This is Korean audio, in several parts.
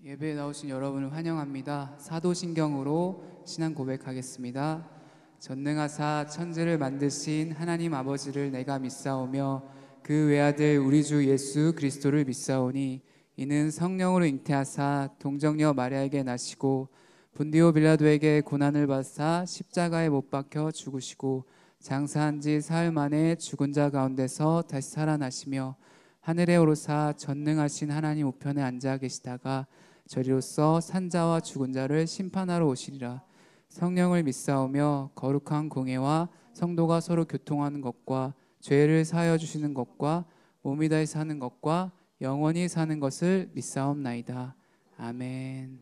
예배에 나오신 여러분을 환영합니다. 사도신경으로 신앙 고백하겠습니다. 전능하사 천지를 만드신 하나님 아버지를 내가 믿사오며 그 외아들 우리 주 예수 그리스도를 믿사오니 이는 성령으로 잉태하사 동정녀 마리아에게 나시고 본디오 빌라도에게 고난을 받사 십자가에 못 박혀 죽으시고 장사한 지 사흘 만에 죽은 자 가운데서 다시 살아나시며 하늘에 오르사 전능하신 하나님 우편에 앉아 계시다가 저리로서 산자와 죽은 자를 심판하러 오시리라. 성령을 믿사오며 거룩한 공예와 성도가 서로 교통하는 것과 죄를 사하여 주시는 것과 몸이 다시 사는 것과 영원히 사는 것을 믿사옵나이다. 아멘.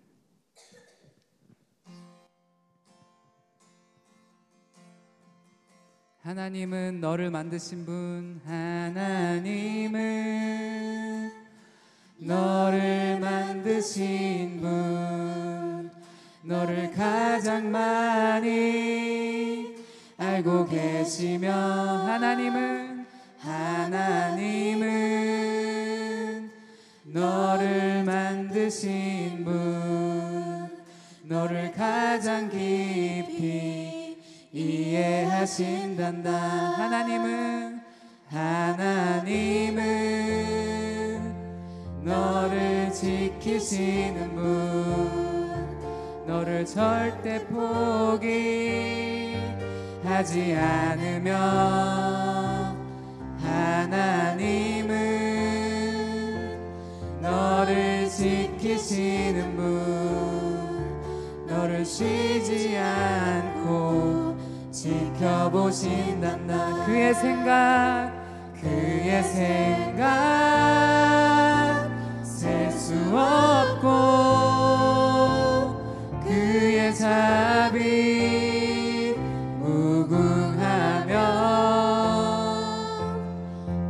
하나님은 너를 만드신 분, 하나님은 너를 만드신 분, 너를 가장 많이 알고 계시며 하나님은 너를 만드신 분, 너를 가장 깊이 이해하신단다. 하나님은 너를 지키시는 분, 너를 절대 포기하지 않으며 하나님은 너를 지키시는 분, 너를 쉬지 않고 지켜보신단다. 그의 생각 셀 수 없고 그의 자비 무궁하며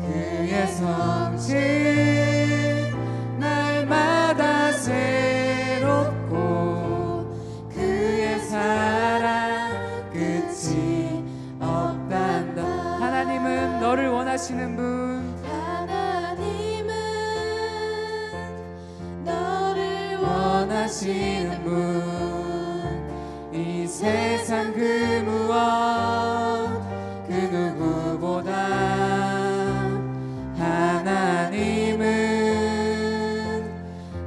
그의 성실 날마다 새롭고 그의 사랑 끝이 없단다. 하나님은 너를 원하시는 분, 원하시는 분, 이 세상 그 무엇 그 누구보다 하나님은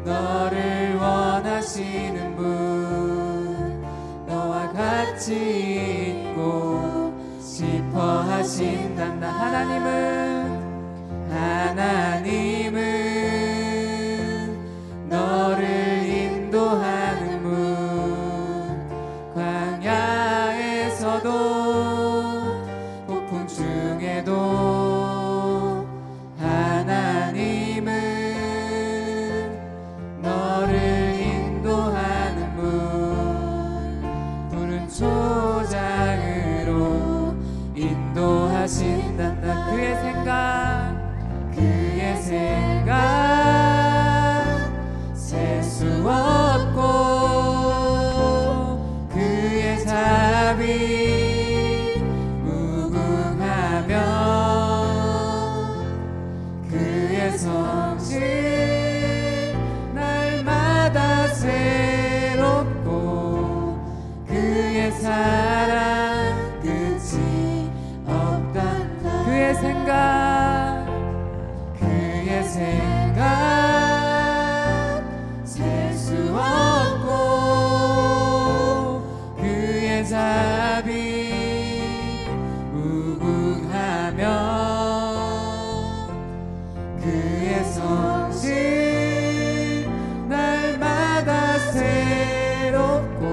너를 원하시는 분, 너와 같이 있고 싶어 하신단다. 하나님은 너를 인도하는 분, 광야에서도 폭풍 중에도 하나님은 너를 인도하는 분, 푸른 초장으로 인도하신단다. 그의 생각 셀 수 없고 그의 자비 무궁하며 그의 성실 날마다 새롭고 그의 사랑 끝이 없단다. 그의 생각 셀 수 없고 그의 자비 무궁하며 그의 성실 날마다 새롭고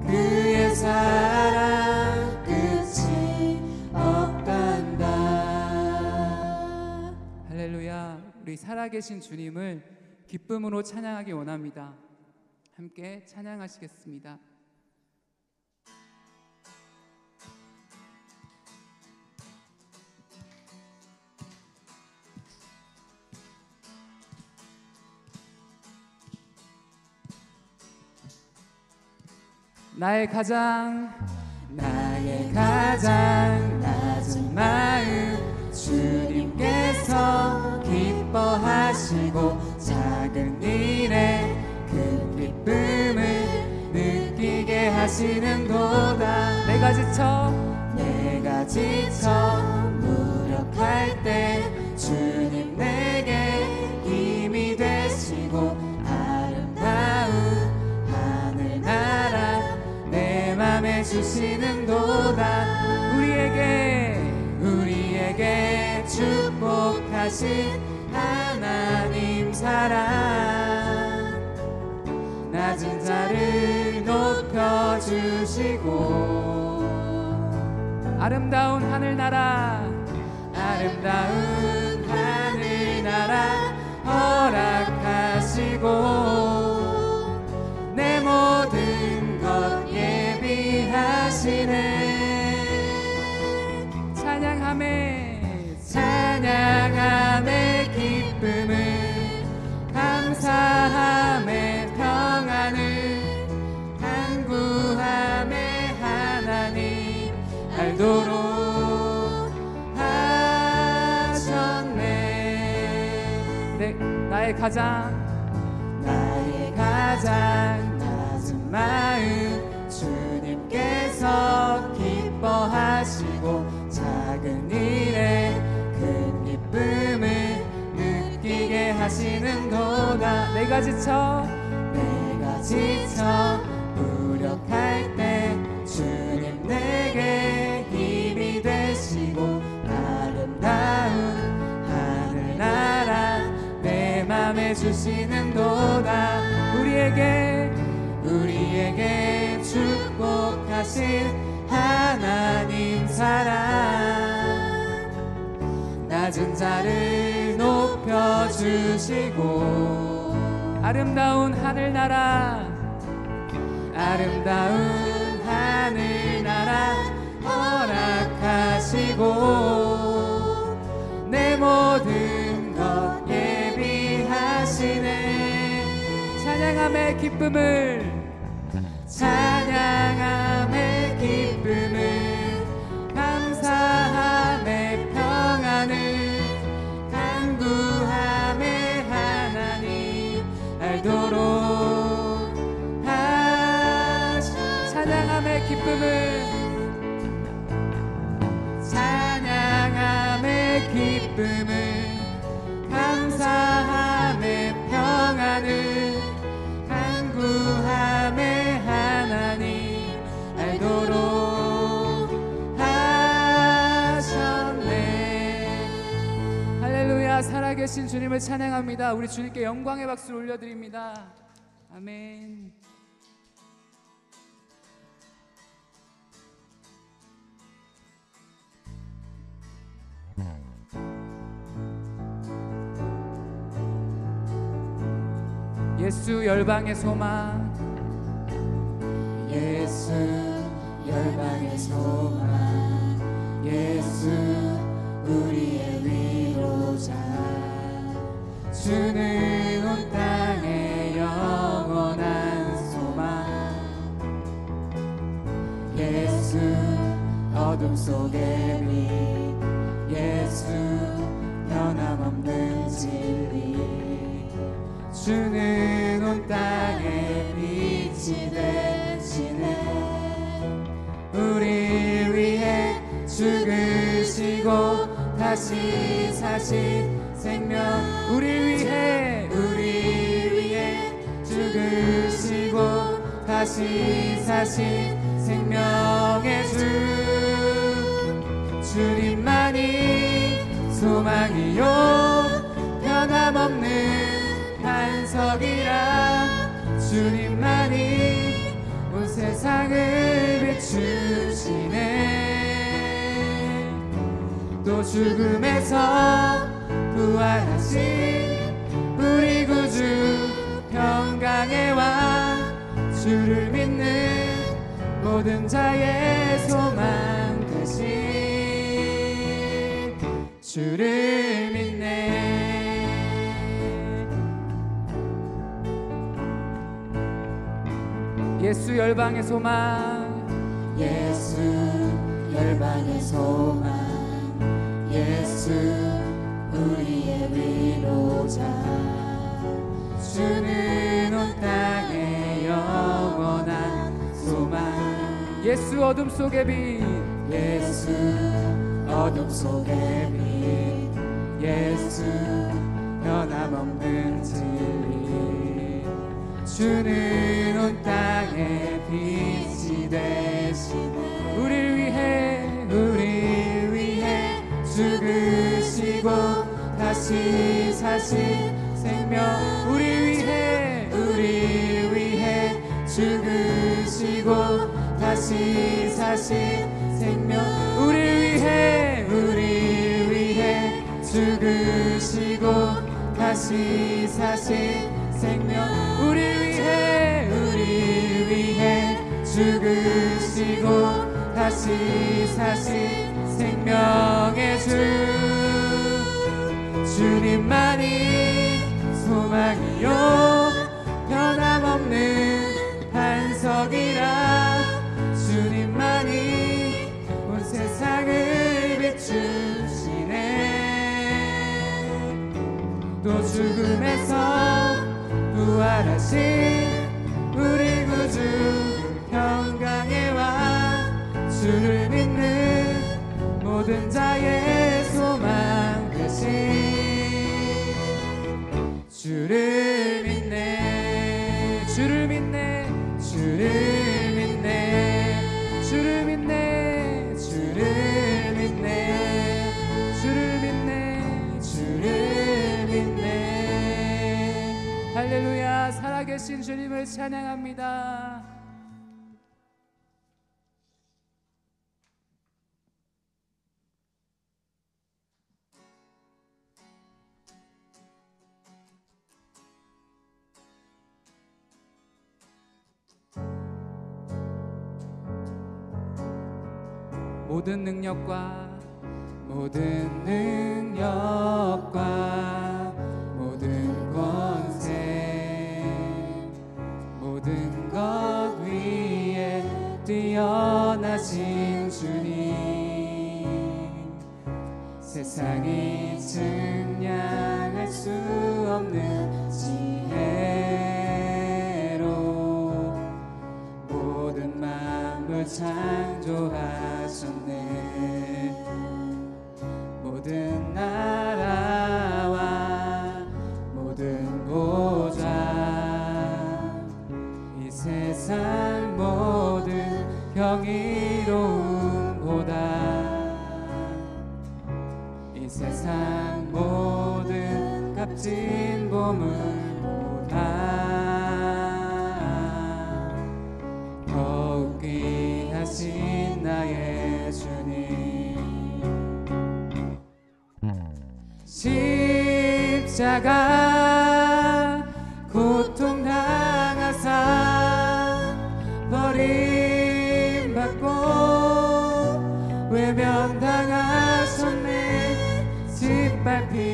그의 사랑 끝이 없단다. 할렐루야. 우리 살아계신 주님을 기쁨으로 찬양하기 원합니다. 함께 찬양하시겠습니다. 나의 가장 낮은 마음 주님께서 기뻐하시고 작은 일에 하시는도다. 내가 지쳐 무력할 때 주님 내게 힘이 되시고 아름다운 하늘나라 내 맘에 주시는도다. 우리에게 축복하신 하나님 사랑 낮은 자를 높여주시고 아름다운 하늘나라 허락하시고 내 모든 것 예비하시네. 찬양함에 기쁨을 감사함에 평안을 간구함에 하나님 알도록 나의 가장 낮은 마음 주님께서 기뻐하시고 작은 일에 큰 기쁨을 느끼게 하시는도다. 내가 지쳐 무력할 때 주님 내게 힘이 되시고 아름다운 하늘나라 내 맘에 주시는도다. 우리에게 축복하신 하나님 사랑 낮은 자를 높여주시고 아름다운 하늘나라 허락하시고 내 모든 것 예비하시네. 찬양함의 기쁨을 감사함의 평안을 간구함의 하나님 알도록 찬양함의 기쁨을 감사함의 평안을 간구함의 하나님 알도록 하셨네. 할렐루야. 살아계신 주님을 찬양합니다. 우리 주님께 영광의 박수를 올려드립니다. 아멘. 예수 열방의 소망 예수 우리의 위로자 주는 온 땅의 영원한 소망 예수 어둠 속의 빛 예수 변함없는 진리 주는 온 땅에 빛이 되시네. 우리 위해 죽으시고 다시 사신 생명 우리 위해 죽으시고 다시 사신 생명의 주님만이 소망이요 변함없는 반석이라 주님만이 온 세상을 비추시네. 또 죽음에서 부활하신 우리 구주 평강의 왕 주를 믿는 모든 자의 소망 되신 주를 믿네. 예수 열방의 소망 예수 열방의 소망 예수 우리의 위로자 주는 온 땅의 영원한 소망 예수 어둠 속의 빛, 예수 어둠 속의 빛, 예수 변함없는 진리, 주는 온 땅의 빛이 되시네. 우릴 위해 죽으시고 다시 사신 생명, 우릴 위해 죽으시고 다시 사신 생명, 우릴 위해 죽으시고 다시 사신 생명, 우릴 위해 죽으시고 다시 사신 생명의 주, 주님만이 소망이요 변함없는 반석이라, 주님만이 온 세상을 비추시네. 또 죽음에서 부활하신 우리 구주 평강의 왕, 주를 믿는 모든 자의 소망 되신, 주를 믿네, 주를 믿네, 주를 믿네, 주를 믿네, 주를 믿네, 주를 믿네, 주를 믿네. 할렐루야. 살아계신 주님을 찬양합니다. 모든 능력과 모든 권세, 모든 것 위에 뛰어나신 주님, 세상이 증량할 수 없는 지혜로 모든 만물 창조하셨네. 모든 나라와 모든 보좌, 이 세상 모든 경이로움보다, 이 세상 모든 값진 보물보다 더욱 귀하신 나의 주님, 십자가 고통당하사 버림받고 외면당하셨네. 짓밟힌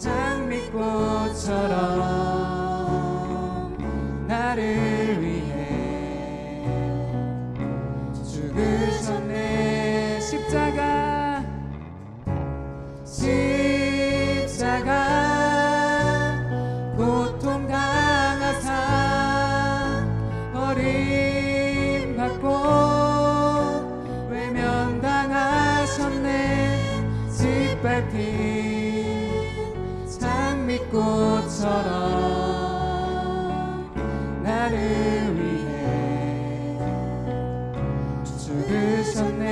장미꽃처럼 나를 위해 죽으셨네. 십자가 고통당하사 버림받고 외면당하셨네. 짓밟힌 장미꽃처럼 나를 위해 죽으셨네.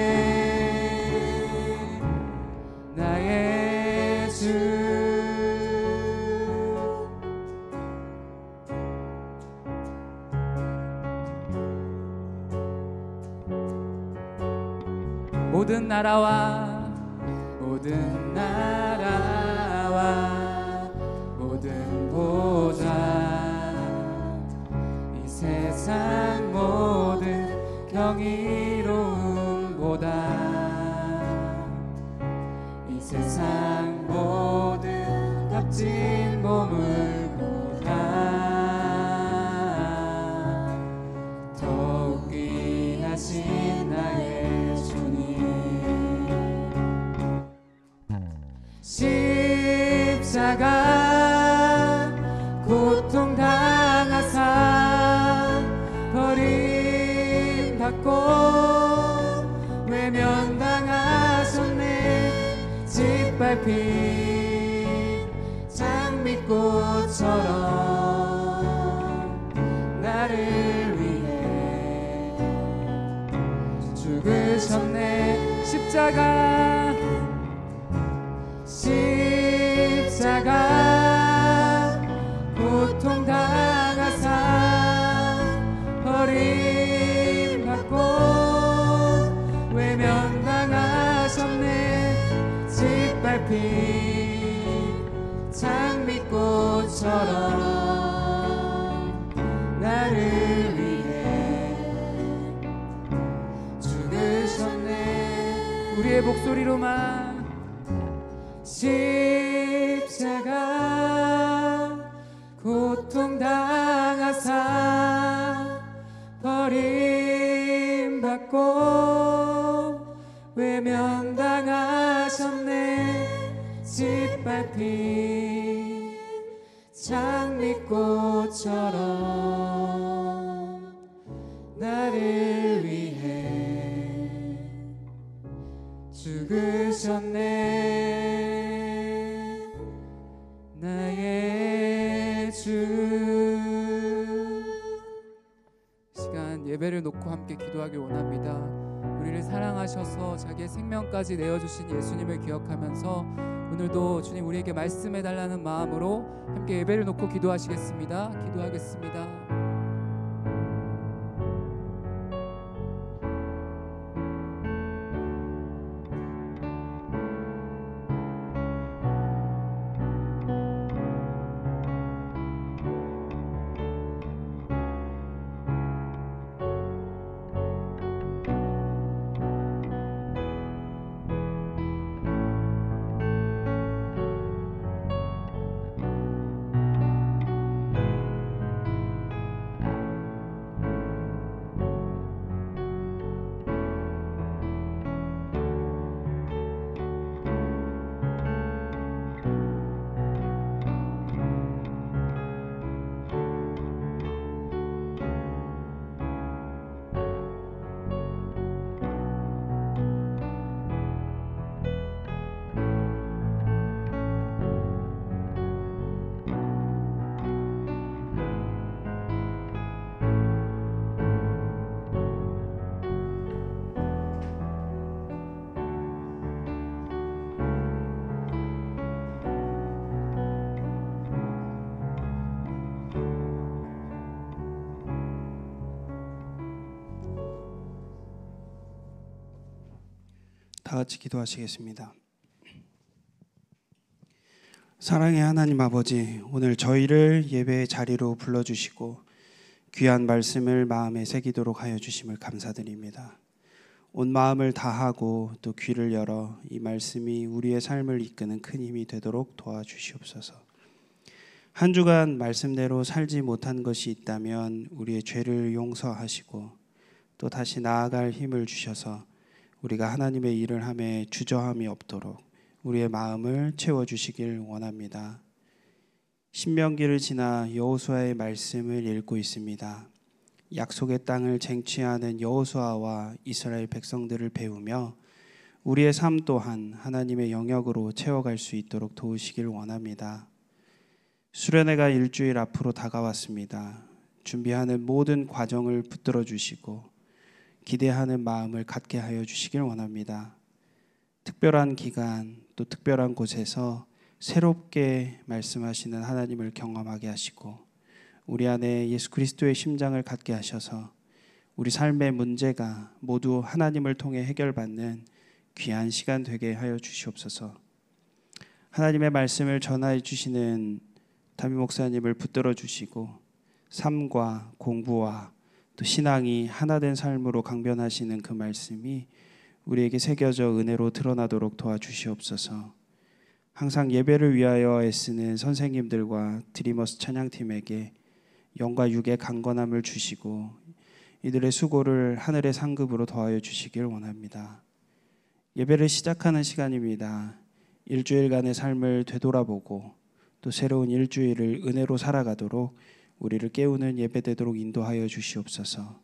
나의 주, 모든 나라와 모든 보좌, 이 세상 모든 경이로움보다, 이 세상 모든 값진 보물보다 더욱 귀하신 나의 주님, 십자가 고통당하사 버림받고 핀 장미꽃처럼 나를 위해 죽으셨네. 십자가 고통당하사 버림받고 외면당하셨네. 짓밟힌 장미꽃처럼 나를 위해 죽으셨네. 우리의 목소리로만 십자가 고통당하사 버림받고 외면당하셨네. 짓밟힌 장미꽃처럼 나를 위해 죽으셨네. 나의 주. 시간 예배를 놓고 함께 기도하길 원합니다. 우리를 사랑하셔서 자기의 생명까지 내어주신 예수님을 기억하면서 오늘도 주님 우리에게 말씀해 달라는 마음으로 함께 예배를 놓고 기도하시겠습니다. 기도하겠습니다. 다 같이 기도하시겠습니다. 사랑의 하나님 아버지, 오늘 저희를 예배의 자리로 불러주시고 귀한 말씀을 마음에 새기도록 하여 주심을 감사드립니다. 온 마음을 다하고 또 귀를 열어 이 말씀이 우리의 삶을 이끄는 큰 힘이 되도록 도와주시옵소서. 한 주간 말씀대로 살지 못한 것이 있다면 우리의 죄를 용서하시고 또 다시 나아갈 힘을 주셔서 우리가 하나님의 일을 함에 주저함이 없도록 우리의 마음을 채워주시길 원합니다. 신명기를 지나 여호수아의 말씀을 읽고 있습니다. 약속의 땅을 쟁취하는 여호수아와 이스라엘 백성들을 배우며 우리의 삶 또한 하나님의 영역으로 채워갈 수 있도록 도우시길 원합니다. 수련회가 일주일 앞으로 다가왔습니다. 준비하는 모든 과정을 붙들어 주시고 기대하는 마음을 갖게 하여 주시길 원합니다. 특별한 기간 또 특별한 곳에서 새롭게 말씀하시는 하나님을 경험하게 하시고 우리 안에 예수 그리스도의 심장을 갖게 하셔서 우리 삶의 문제가 모두 하나님을 통해 해결받는 귀한 시간 되게 하여 주시옵소서. 하나님의 말씀을 전하여 주시는 담임 목사님을 붙들어 주시고 삶과 공부와 또 신앙이 하나 된 삶으로 강변하시는 그 말씀이 우리에게 새겨져 은혜로 드러나도록 도와주시옵소서. 항상 예배를 위하여 애쓰는 선생님들과 드리머스 찬양팀에게 영과 육의 강건함을 주시고 이들의 수고를 하늘의 상급으로 더하여 주시길 원합니다. 예배를 시작하는 시간입니다. 일주일간의 삶을 되돌아보고 또 새로운 일주일을 은혜로 살아가도록 우리를 깨우는 예배되도록 인도하여 주시옵소서.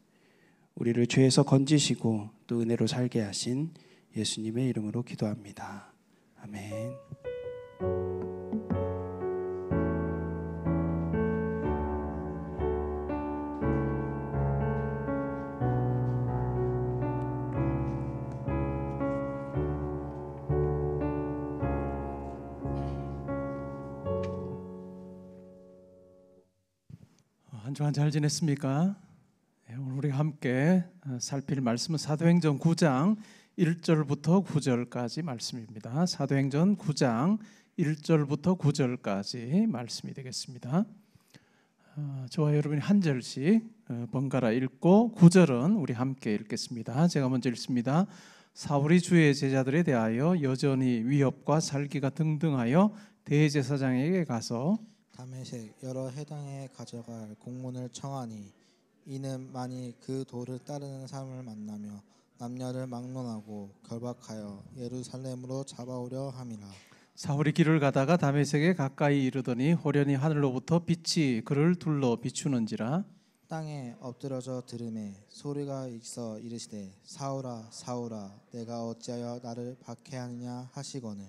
우리를 죄에서 건지시고 또 은혜로 살게 하신 예수님의 이름으로 기도합니다. 아멘. 한 주간 잘 지냈습니까? 오늘 우리가 함께 살필 말씀은 사도행전 9장 1절부터 9절까지 말씀입니다. 사도행전 9장 1절부터 9절까지 말씀이 되겠습니다. 저와 여러분이 한 절씩 번갈아 읽고 9절은 우리 함께 읽겠습니다. 제가 먼저 읽습니다. 사울이 주의 제자들에 대하여 여전히 위협과 살기가 등등하여 대제사장에게 가서 다메섹 여러 해당에 가져갈 공문을 청하니 이는 만일 그 도를 따르는 사람을 만나며 남녀를 막론하고 결박하여 예루살렘으로 잡아오려 함이라. 사울이 길을 가다가 다메섹에 가까이 이르더니 호련히 하늘로부터 빛이 그를 둘러 비추는지라. 땅에 엎드러져 들음에 소리가 있어 이르시되 사울아 사울아 내가 어찌하여 나를 박해하느냐 하시거늘.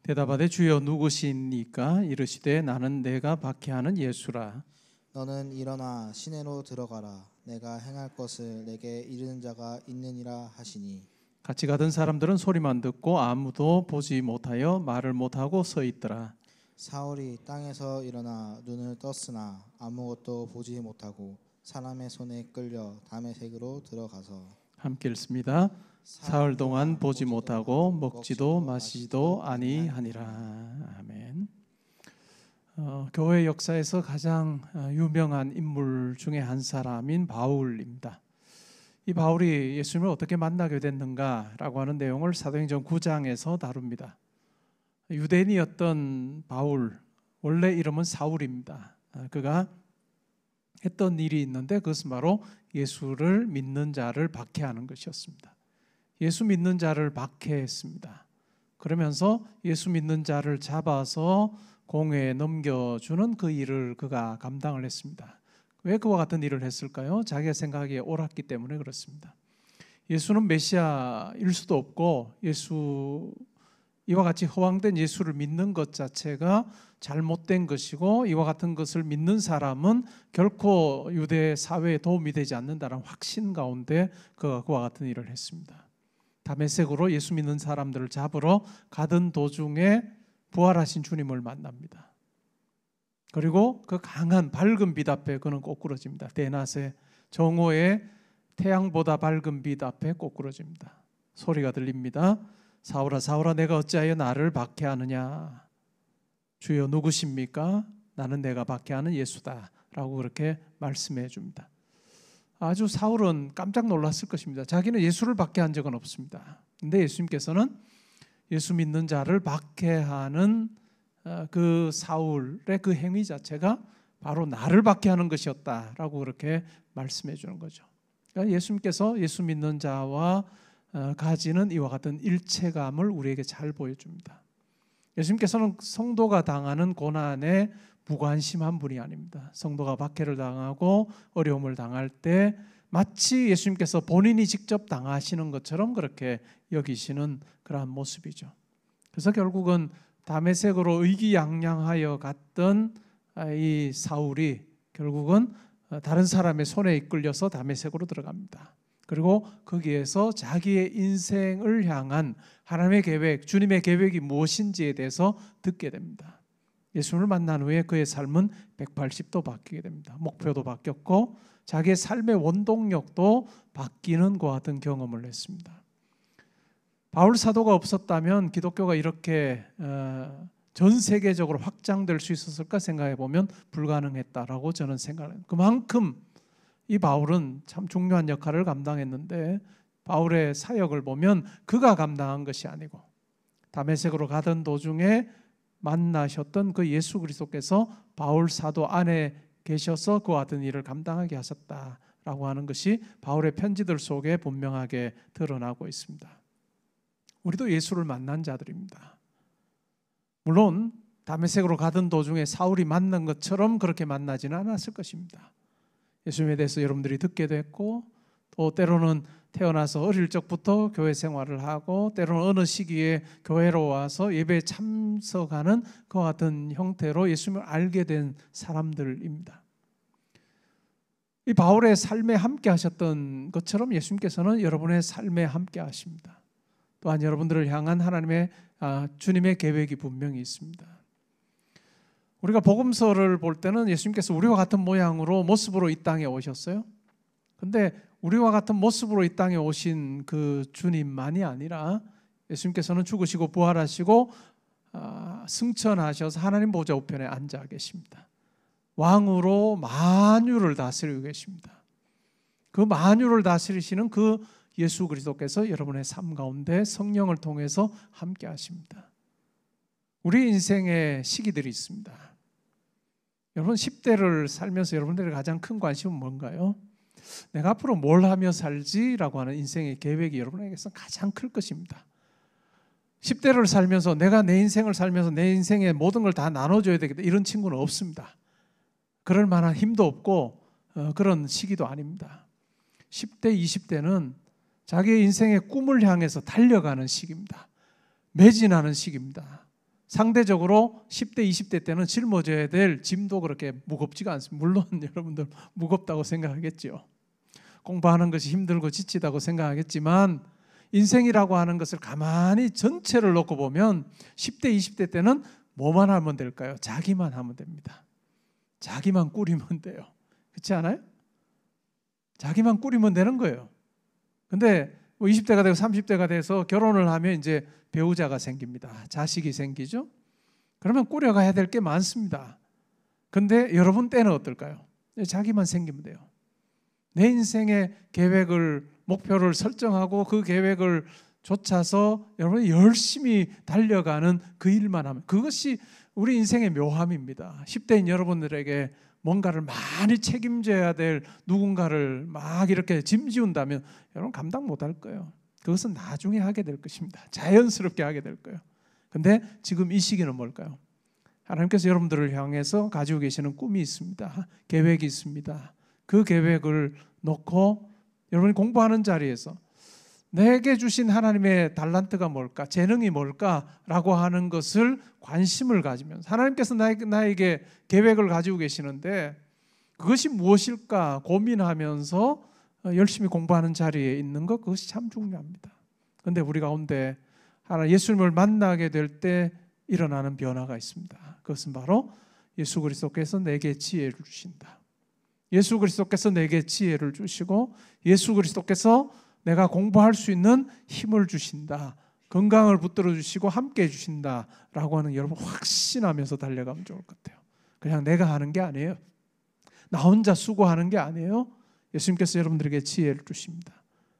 대답하되 주여 누구시니까? 이르시되 나는 내가 박해하는 예수라. 너는 일어나 시내로 들어가라. 내가 행할 것을 내게 이르는 자가 있느니라 하시니. 같이 가던 사람들은 소리만 듣고 아무도 보지 못하여 말을 못하고 서 있더라. 사울이 땅에서 일어나 눈을 떴으나 아무것도 보지 못하고 사람의 손에 끌려 다메섹으로 들어가서 함께 읽습니다. 사흘 동안 보지 못하고 먹지도 마시지도 아니하니라. 아멘. 교회 역사에서 가장 유명한 인물 중에 한 사람인 바울입니다. 이 바울이 예수님을 어떻게 만나게 됐는가라고 하는 내용을 사도행전 9장에서 다룹니다. 유대인이었던 바울, 원래 이름은 사울입니다. 그가 했던 일이 있는데 그것은 바로 예수를 믿는 자를 박해하는 것이었습니다. 예수 믿는 자를 박해했습니다. 그러면서 예수 믿는 자를 잡아서 공회에 넘겨주는 그 일을 그가 감당을 했습니다. 왜 그와 같은 일을 했을까요? 자기가 생각하기에 옳았기 때문에 그렇습니다. 예수는 메시아일 수도 없고 이와 같이 허황된 예수를 믿는 것 자체가 잘못된 것이고 이와 같은 것을 믿는 사람은 결코 유대 사회에 도움이 되지 않는다는 확신 가운데 그와 같은 일을 했습니다. 다메섹으로 예수 믿는 사람들을 잡으러 가던 도중에 부활하신 주님을 만납니다. 그리고 그 강한 밝은 빛 앞에 그는 꼬꾸러집니다. 대낮에 정오에 태양보다 밝은 빛 앞에 꼬꾸러집니다. 소리가 들립니다. 사울아 사울아 내가 어찌하여 나를 박해하느냐. 주여 누구십니까? 나는 내가 박해하는 예수다 라고 그렇게 말씀해 줍니다. 아주 사울은 깜짝 놀랐을 것입니다. 자기는 예수를 박해한 적은 없습니다. 근데 예수님께서는 예수 믿는 자를 박해하는 그 사울의 그 행위 자체가 바로 나를 박해하는 것이었다라고 그렇게 말씀해 주는 거죠. 그러니까 예수님께서 예수 믿는 자와 가지는 이와 같은 일체감을 우리에게 잘 보여줍니다. 예수님께서는 성도가 당하는 고난에 무관심한 분이 아닙니다. 성도가 박해를 당하고 어려움을 당할 때 마치 예수님께서 본인이 직접 당하시는 것처럼 그렇게 여기시는 그러한 모습이죠. 그래서 결국은 다메섹으로 의기양양하여 갔던 이 사울이 결국은 다른 사람의 손에 이끌려서 다메섹으로 들어갑니다. 그리고 거기에서 자기의 인생을 향한 하나님의 계획, 주님의 계획이 무엇인지에 대해서 듣게 됩니다. 예수님을 만난 후에 그의 삶은 180도 바뀌게 됩니다. 목표도 바뀌었고 자기의 삶의 원동력도 바뀌는 것 같은 경험을 했습니다. 바울 사도가 없었다면 기독교가 이렇게 전 세계적으로 확장될 수 있었을까 생각해 보면 불가능했다라고 저는 생각합니다. 그만큼 이 바울은 참 중요한 역할을 감당했는데 바울의 사역을 보면 그가 감당한 것이 아니고 다메섹으로 가던 도중에 만나셨던 그 예수 그리스도께서 바울 사도 안에 계셔서 그와 같은 일을 감당하게 하셨다라고 하는 것이 바울의 편지들 속에 분명하게 드러나고 있습니다. 우리도 예수를 만난 자들입니다. 물론 다메섹으로 가던 도중에 사울이 만난 것처럼 그렇게 만나지는 않았을 것입니다. 예수님에 대해서 여러분들이 듣게 됐고 또 때로는 태어나서 어릴 적부터 교회 생활을 하고 때로는 어느 시기에 교회로 와서 예배에 참석하는 그와 같은 형태로 예수님을 알게 된 사람들입니다. 이 바울의 삶에 함께 하셨던 것처럼 예수님께서는 여러분의 삶에 함께 하십니다. 또한 여러분들을 향한 하나님의 주님의 계획이 분명히 있습니다. 우리가 복음서를 볼 때는 예수님께서 우리와 같은 모양으로 모습으로 이 땅에 오셨어요. 근데 우리와 같은 모습으로 이 땅에 오신 그 주님만이 아니라 예수님께서는 죽으시고 부활하시고 승천하셔서 하나님 보좌 우편에 앉아 계십니다. 왕으로 만유를 다스리고 계십니다. 그 만유를 다스리시는 그 예수 그리스도께서 여러분의 삶 가운데 성령을 통해서 함께 하십니다. 우리 인생에 시기들이 있습니다. 여러분 10대를 살면서 여러분들의 가장 큰 관심은 뭔가요? 내가 앞으로 뭘 하며 살지라고 하는 인생의 계획이 여러분에게서 가장 클 것입니다. 10대를 살면서 내가 내 인생을 살면서 내 인생의 모든 걸 다 나눠줘야 되겠다 이런 친구는 없습니다. 그럴 만한 힘도 없고 그런 시기도 아닙니다. 10대, 20대는 자기의 인생의 꿈을 향해서 달려가는 시기입니다. 매진하는 시기입니다. 상대적으로 10대, 20대 때는 짊어져야 될 짐도 그렇게 무겁지가 않습니다. 물론 여러분들 무겁다고 생각하겠죠. 공부하는 것이 힘들고 지치다고 생각하겠지만 인생이라고 하는 것을 가만히 전체를 놓고 보면 10대, 20대 때는 뭐만 하면 될까요? 자기만 하면 됩니다. 자기만 꾸리면 돼요. 그렇지 않아요? 자기만 꾸리면 되는 거예요. 근데 20대가 되고 30대가 돼서 결혼을 하면 이제 배우자가 생깁니다. 자식이 생기죠. 그러면 꾸려가야 될 게 많습니다. 근데 여러분 때는 어떨까요? 자기만 생기면 돼요. 내 인생의 계획을 목표를 설정하고 그 계획을 쫓아서 여러분이 열심히 달려가는 그 일만 하면 그것이 우리 인생의 묘함입니다. 10대인 여러분들에게 뭔가를 많이 책임져야 될 누군가를 막 이렇게 짐지운다면 여러분 감당 못할 거예요. 그것은 나중에 하게 될 것입니다. 자연스럽게 하게 될 거예요. 근데 지금 이 시기는 뭘까요? 하나님께서 여러분들을 향해서 가지고 계시는 꿈이 있습니다. 계획이 있습니다. 그 계획을 놓고 여러분이 공부하는 자리에서 내게 주신 하나님의 달란트가 뭘까? 재능이 뭘까라고 하는 것을 관심을 가지면서 하나님께서 나에게 계획을 가지고 계시는데 그것이 무엇일까 고민하면서 열심히 공부하는 자리에 있는 것 그것이 참 중요합니다. 그런데 우리 가운데 예수님을 만나게 될 때 일어나는 변화가 있습니다. 그것은 바로 예수 그리스도께서 내게 지혜를 주신다. 예수 그리스도께서 내게 지혜를 주시고 예수 그리스도께서 내가 공부할 수 있는 힘을 주신다. 건강을 붙들어 주시고 함께 해 주신다라고 하는 여러분 확신하면서 달려가면 좋을 것 같아요. 그냥 내가 하는 게 아니에요. 나 혼자 수고하는 게 아니에요. 예수님께서 여러분들에게 지혜를 주십니다.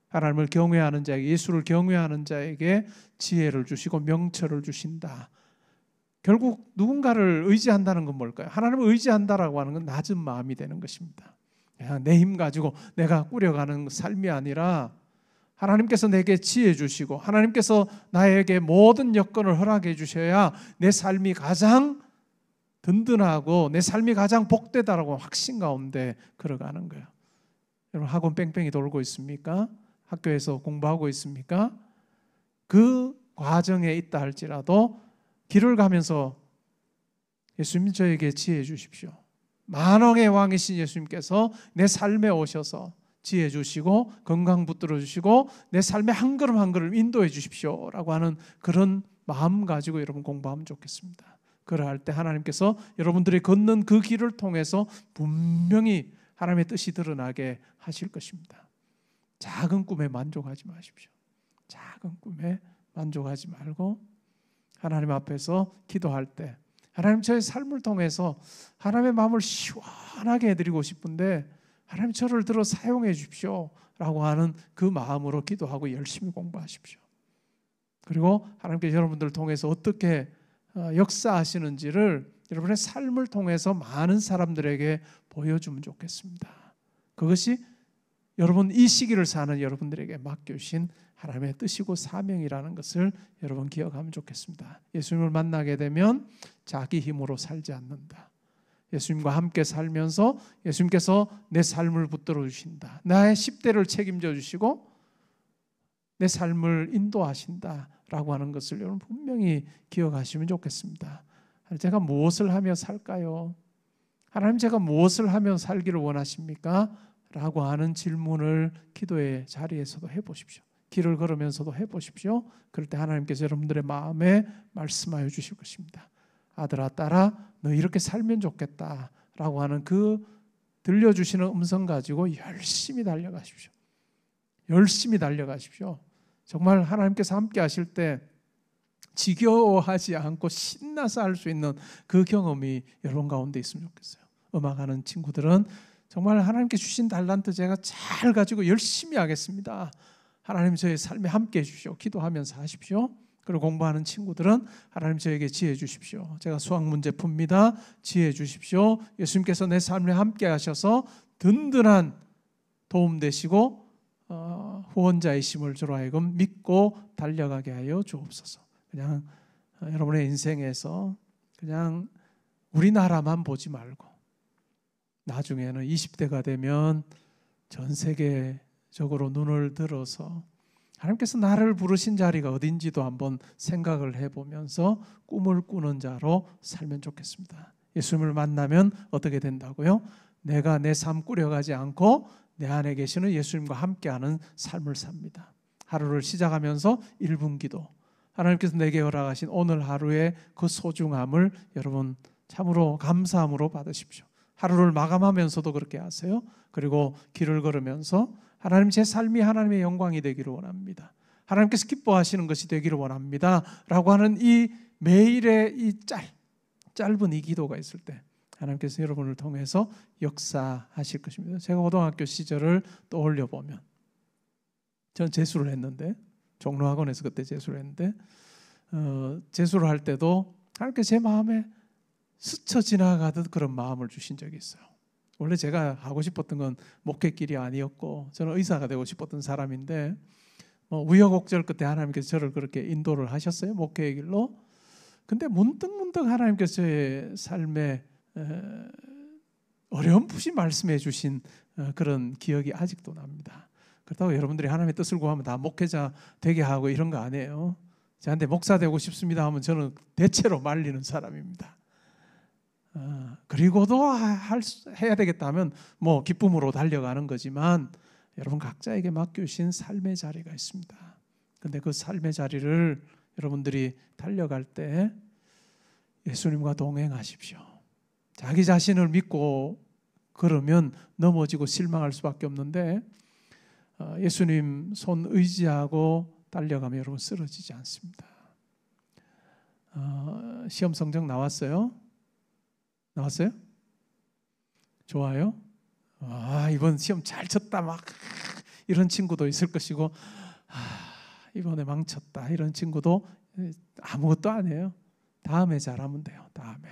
하나님을 경외하는 자에게 예수를 경외하는 자에게 지혜를 주시고 명철을 주신다. 결국 누군가를 의지한다는 건 뭘까요? 하나님을 의지한다라고 하는 건 낮은 마음이 되는 것입니다. 그냥 내 힘 가지고 내가 꾸려가는 삶이 아니라 하나님께서 내게 지혜 주시고 하나님께서 나에게 모든 여건을 허락해 주셔야 내 삶이 가장 든든하고 내 삶이 가장 복되다라고 확신 가운데 걸어가는 거예요. 여러분 학원 뺑뺑이 돌고 있습니까? 학교에서 공부하고 있습니까? 그 과정에 있다 할지라도 길을 가면서 예수님 저에게 지혜 주십시오. 만왕의 왕이신 예수님께서 내 삶에 오셔서 지혜 주시고 건강 붙들어 주시고 내 삶의 한 걸음 한 걸음 인도해 주십시오라고 하는 그런 마음 가지고 여러분 공부하면 좋겠습니다. 그러할 때 하나님께서 여러분들이 걷는 그 길을 통해서 분명히 하나님의 뜻이 드러나게 하실 것입니다. 작은 꿈에 만족하지 마십시오. 작은 꿈에 만족하지 말고 하나님 앞에서 기도할 때 하나님 저의 삶을 통해서 하나님의 마음을 시원하게 해드리고 싶은데 하나님 저를 들어 사용해 주십시오 라고 하는 그 마음으로 기도하고 열심히 공부하십시오. 그리고 하나님께서 여러분들을 통해서 어떻게 역사하시는지를 여러분의 삶을 통해서 많은 사람들에게 보여주면 좋겠습니다. 그것이 여러분 이 시기를 사는 여러분들에게 맡겨주신 하나님의 뜻이고 사명이라는 것을 여러분 기억하면 좋겠습니다. 예수님을 만나게 되면 자기 힘으로 살지 않는다. 예수님과 함께 살면서 예수님께서 내 삶을 붙들어 주신다. 나의 10대를 책임져 주시고 내 삶을 인도하신다라고 하는 것을 여러분 분명히 기억하시면 좋겠습니다. 제가 무엇을 하며 살까요? 하나님 제가 무엇을 하며 살기를 원하십니까? 라고 하는 질문을 기도의 자리에서도 해보십시오. 길을 걸으면서도 해보십시오. 그럴 때 하나님께서 여러분들의 마음에 말씀하여 주실 것입니다. 아들아 딸아 너 이렇게 살면 좋겠다라고 하는 그 들려주시는 음성 가지고 열심히 달려가십시오. 열심히 달려가십시오. 정말 하나님께서 함께 하실 때 지겨워하지 않고 신나서 할 수 있는 그 경험이 여러분 가운데 있으면 좋겠어요. 음악하는 친구들은 정말 하나님께 주신 달란트 제가 잘 가지고 열심히 하겠습니다. 하나님 저의 삶에 함께 해주십시오. 기도하면서 하십시오. 그리고 공부하는 친구들은 하나님 저에게 지혜 주십시오. 제가 수학 문제 풉니다. 지혜 주십시오. 예수님께서 내 삶에 함께 하셔서 든든한 도움 되시고 후원자이심을 주로 하여금 믿고 달려가게 하여 주옵소서. 그냥 여러분의 인생에서 그냥 우리나라만 보지 말고 나중에는 20대가 되면 전 세계적으로 눈을 들어서 하나님께서 나를 부르신 자리가 어딘지도 한번 생각을 해보면서 꿈을 꾸는 자로 살면 좋겠습니다. 예수님을 만나면 어떻게 된다고요? 내가 내 삶 꾸려가지 않고 내 안에 계시는 예수님과 함께하는 삶을 삽니다. 하루를 시작하면서 1분 기도, 하나님께서 내게 허락하신 오늘 하루의 그 소중함을 여러분 참으로 감사함으로 받으십시오. 하루를 마감하면서도 그렇게 하세요. 그리고 길을 걸으면서 하나님 제 삶이 하나님의 영광이 되기를 원합니다. 하나님께서 기뻐하시는 것이 되기를 원합니다. 라고 하는 이 매일의 이 짧은 이 기도가 있을 때 하나님께서 여러분을 통해서 역사하실 것입니다. 제가 고등학교 시절을 떠올려 보면 전 재수를 했는데 종로학원에서 그때 재수를 했는데 재수를 할 때도 하나님께서 제 마음에 스쳐 지나가듯 그런 마음을 주신 적이 있어요. 원래 제가 하고 싶었던 건 목회길이 아니었고 저는 의사가 되고 싶었던 사람인데 우여곡절 끝에 하나님께서 저를 그렇게 인도를 하셨어요. 목회의 길로. 근데 문득 하나님께서 저의 삶에 어렴풋이 말씀해 주신 그런 기억이 아직도 납니다. 그렇다고 여러분들이 하나님의 뜻을 구하면 다 목회자 되게 하고 이런 거 아니에요. 저한테 목사 되고 싶습니다 하면 저는 대체로 말리는 사람입니다. 그리고도 해야 되겠다 하면 뭐 기쁨으로 달려가는 거지만 여러분 각자에게 맡겨주신 삶의 자리가 있습니다. 근데 그 삶의 자리를 여러분들이 달려갈 때 예수님과 동행하십시오. 자기 자신을 믿고 그러면 넘어지고 실망할 수밖에 없는데 예수님 손 의지하고 달려가면 여러분 쓰러지지 않습니다. 시험 성적 나왔어요? 나왔어요? 좋아요? 이번 시험 잘 쳤다 막 이런 친구도 있을 것이고 이번에 망쳤다 이런 친구도 아무것도 아니에요. 다음에 잘하면 돼요. 다음에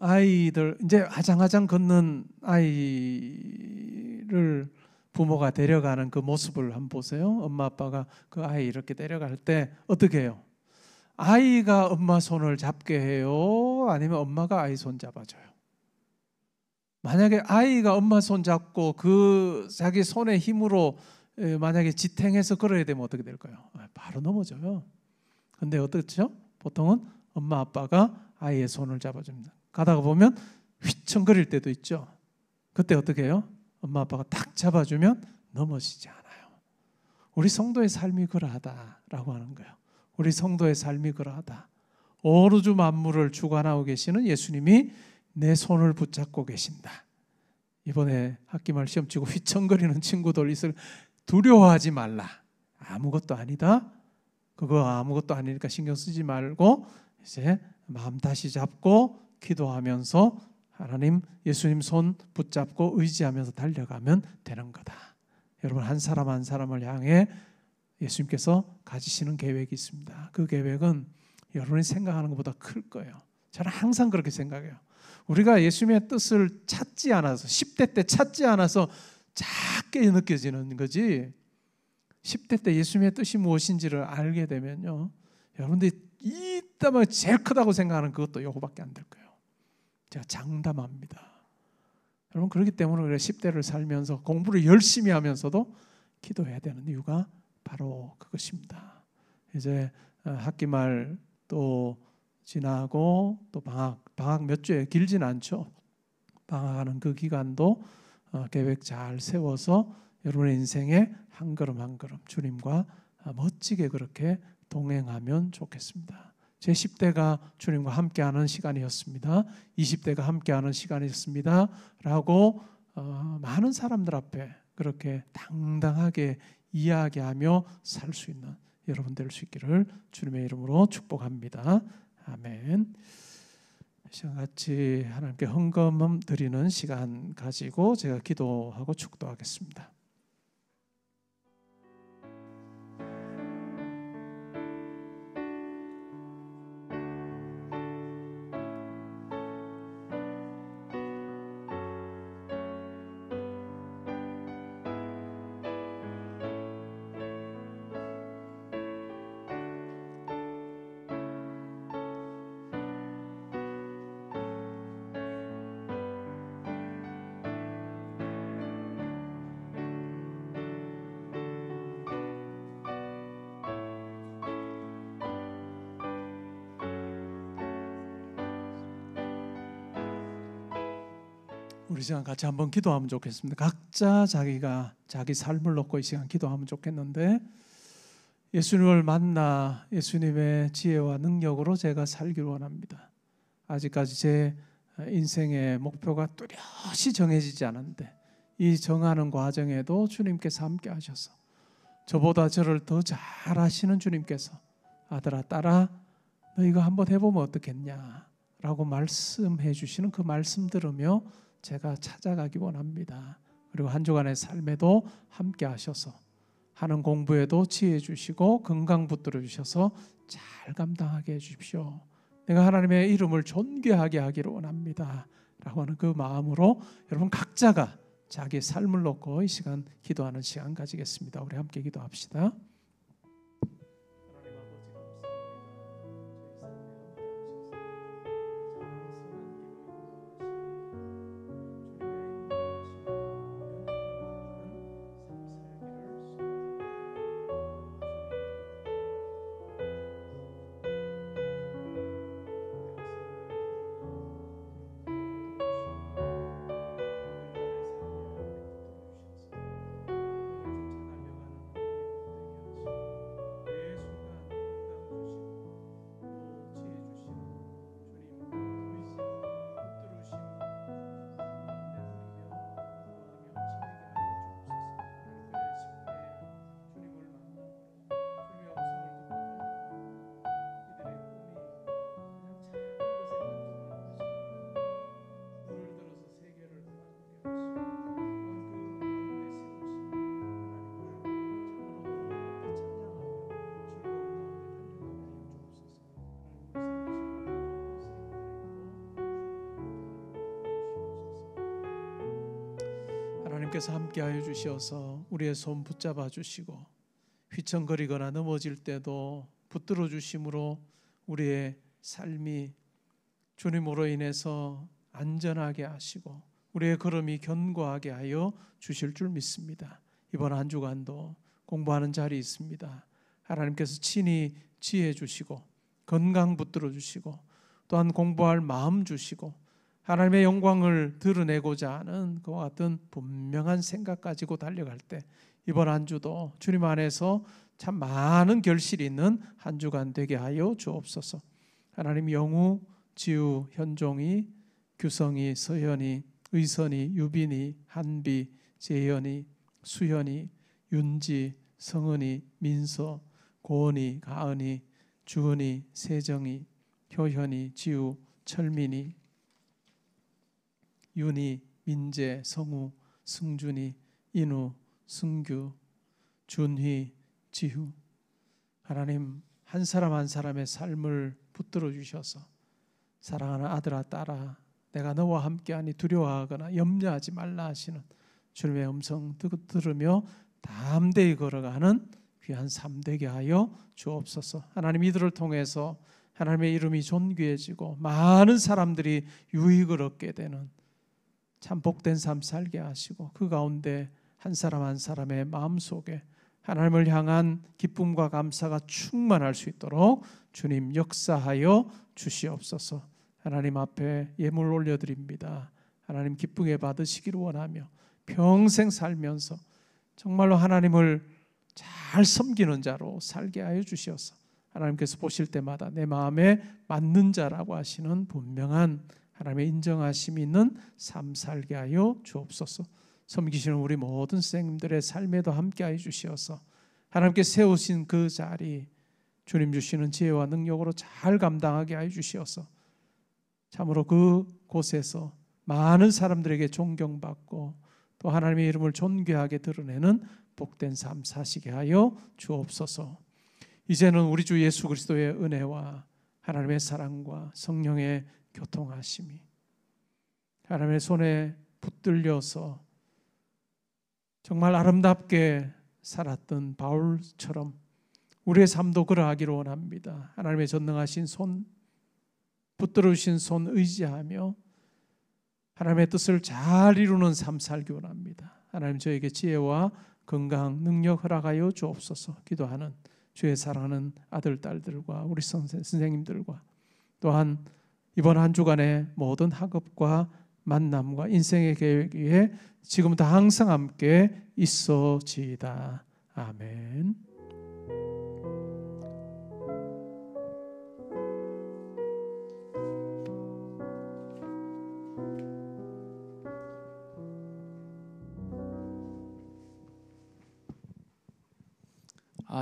아이들 이제 아장아장 걷는 아이를 부모가 데려가는 그 모습을 한번 보세요. 엄마 아빠가 그 아이 이렇게 데려갈 때 어떻게 해요? 아이가 엄마 손을 잡게 해요? 아니면 엄마가 아이 손 잡아줘요? 만약에 아이가 엄마 손 잡고 그 자기 손의 힘으로 만약에 지탱해서 걸어야 되면 어떻게 될까요? 바로 넘어져요. 근데 어떻죠? 보통은 엄마 아빠가 아이의 손을 잡아줍니다. 가다가 보면 휘청거릴 때도 있죠. 그때 어떻게 해요? 엄마 아빠가 탁 잡아주면 넘어지지 않아요. 우리 성도의 삶이 그러하다라고 하는 거예요. 우리 성도의 삶이 그러하다. 온 우주 만물을 주관하고 계시는 예수님이 내 손을 붙잡고 계신다. 이번에 학기말 시험 치고 휘청거리는 친구들 있을 두려워하지 말라. 아무것도 아니다. 그거 아무것도 아니니까 신경 쓰지 말고 이제 마음 다시 잡고 기도하면서 하나님 예수님 손 붙잡고 의지하면서 달려가면 되는 거다. 여러분 한 사람 한 사람을 향해 예수님께서 가지시는 계획이 있습니다. 그 계획은 여러분이 생각하는 것보다 클 거예요. 저는 항상 그렇게 생각해요. 우리가 예수님의 뜻을 찾지 않아서 10대 때 찾지 않아서 작게 느껴지는 거지 10대 때 예수님의 뜻이 무엇인지를 알게 되면요 여러분들이 이따만 제일 크다고 생각하는 그것도 요거밖에 안 될 거예요. 제가 장담합니다. 여러분 그렇기 때문에 우리가 10대를 살면서 공부를 열심히 하면서도 기도해야 되는 이유가 바로 그것입니다. 이제 학기 말 또 지나고 또 방학 몇 주에 길진 않죠. 방학하는 그 기간도 계획 잘 세워서 여러분의 인생에 한 걸음 한 걸음 주님과 멋지게 그렇게 동행하면 좋겠습니다. 제 10대가 주님과 함께하는 시간이었습니다. 20대가 함께하는 시간이었습니다. 라고 많은 사람들 앞에 그렇게 당당하게 이야기하며 살 수 있는 여러분 될 수 있기를 주님의 이름으로 축복합니다. 아멘. 시간 같이 하나님께 헌금 드리는 시간 가지고 제가 기도하고 축도하겠습니다. 우리 시간 같이 한번 기도하면 좋겠습니다. 각자 자기가 자기 삶을 놓고 이 시간 기도하면 좋겠는데, 예수님을 만나 예수님의 지혜와 능력으로 제가 살기를 원합니다. 아직까지 제 인생의 목표가 뚜렷이 정해지지 않았는데 이 정하는 과정에도 주님께서 함께 하셔서 저보다 저를 더 잘 아시는 주님께서 아들아 딸아 너 이거 한번 해보면 어떻겠냐라고 말씀해 주시는 그 말씀 들으며 제가 찾아가기 원합니다. 그리고 한 주간의 삶에도 함께 하셔서 하는 공부에도 지혜 주시고 건강 붙들어 주셔서 잘 감당하게 해 주십시오. 내가 하나님의 이름을 존귀하게 하기를 원합니다 라고 하는 그 마음으로 여러분 각자가 자기의 삶을 놓고 이 시간 기도하는 시간 가지겠습니다. 우리 함께 기도합시다. 하나님께서 함께하여 주셔서 우리의 손 붙잡아 주시고 휘청거리거나 넘어질 때도 붙들어 주심으로 우리의 삶이 주님으로 인해서 안전하게 하시고 우리의 걸음이 견고하게 하여 주실 줄 믿습니다. 이번 한 주간도 공부하는 자리 있습니다. 하나님께서 친히 지혜 주시고 건강 붙들어 주시고 또한 공부할 마음 주시고 하나님의 영광을 드러내고자 하는 그와 같은 분명한 생각 가지고 달려갈 때 이번 한 주도 주님 안에서 참 많은 결실이 있는 한 주간 되게 하여 주옵소서. 하나님 영우, 지우, 현종이, 규성이, 서현이, 의선이, 유빈이, 한비, 재현이, 수현이, 윤지, 성은이, 민서, 고은이, 가은이, 주은이, 세정이, 효현이, 지우, 철민이, 윤희, 민재, 성우, 승준이, 인우, 승규, 준휘, 지후 하나님 한 사람 한 사람의 삶을 붙들어 주셔서 사랑하는 아들아 딸아 내가 너와 함께하니 두려워하거나 염려하지 말라 하시는 주님의 음성 들으며 담대히 걸어가는 귀한 삶 되게 하여 주옵소서. 하나님 이들을 통해서 하나님의 이름이 존귀해지고 많은 사람들이 유익을 얻게 되는 참 복된 삶 살게 하시고 그 가운데 한 사람 한 사람의 마음속에 하나님을 향한 기쁨과 감사가 충만할 수 있도록 주님 역사하여 주시옵소서. 하나님 앞에 예물 올려드립니다. 하나님 기쁘게 받으시기를 원하며 평생 살면서 정말로 하나님을 잘 섬기는 자로 살게 하여 주시옵소서. 하나님께서 보실 때마다 내 마음에 맞는 자라고 하시는 분명한 하나님의 인정하심이 있는 삶 살게 하여 주옵소서. 섬기시는 우리 모든 선생님들의 삶에도 함께하여 주시어서 하나님께 세우신 그 자리, 주님 주시는 지혜와 능력으로 잘 감당하게 하여 주시어서 참으로 그 곳에서 많은 사람들에게 존경받고 또 하나님의 이름을 존귀하게 드러내는 복된 삶 사시게 하여 주옵소서. 이제는 우리 주 예수 그리스도의 은혜와 하나님의 사랑과 성령의 교통하심이 하나님의 손에 붙들려서 정말 아름답게 살았던 바울처럼 우리의 삶도 그러하기를 원합니다. 하나님의 전능하신 손, 붙들어 주신 손 의지하며 하나님의 뜻을 잘 이루는 삶 살기 원합니다. 하나님 저에게 지혜와 건강, 능력 허락하여 주옵소서. 기도하는 주의 사랑하는 아들, 딸들과 우리 선생님들과 또한 이번 한 주간의 모든 학업과 만남과 인생의 계획 위에 지금부터 항상 함께 있어지이다. 아멘.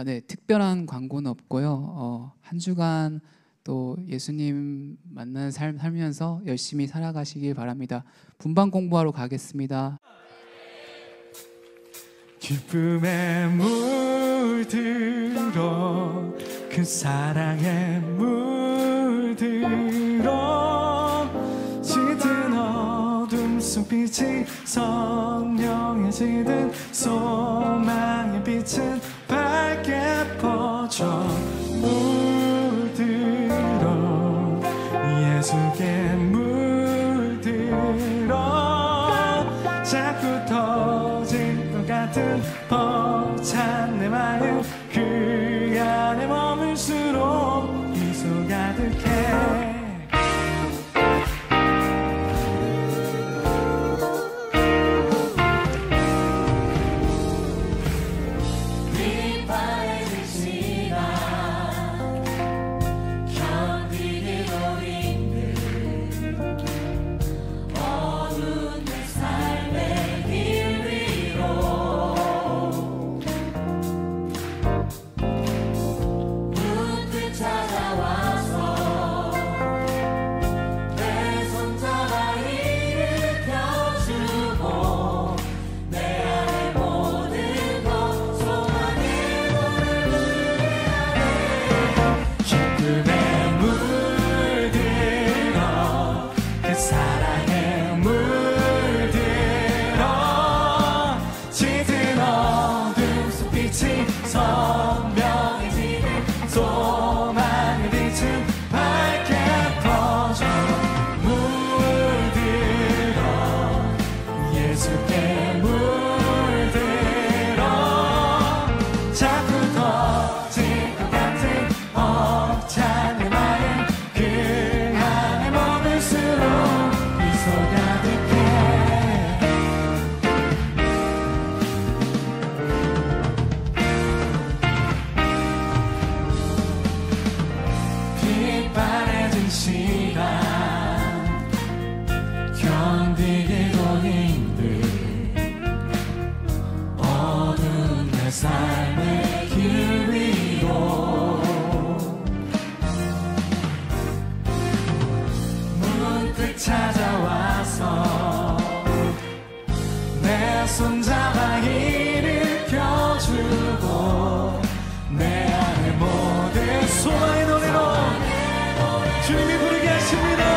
네, 특별한 광고는 없고요. 한 주간 또 예수님 만나는 삶 살면서 열심히 살아가시길 바랍니다. 분방 공부하러 가겠습니다. 기쁨에 물들어 그 사랑에 물들어 짙은 어둠 속 빛이 선명해지듯 소망의 빛은 밝게 퍼져 물들어 예수께 물들어 자꾸 터질 것 같은 벅찬 내 마음 그 안에 머물수록 미소 가득해 찾아와서 내 손잡아 일으켜주고 내 안에 모든 소망의 노래로 주님이 부르게 하십니다.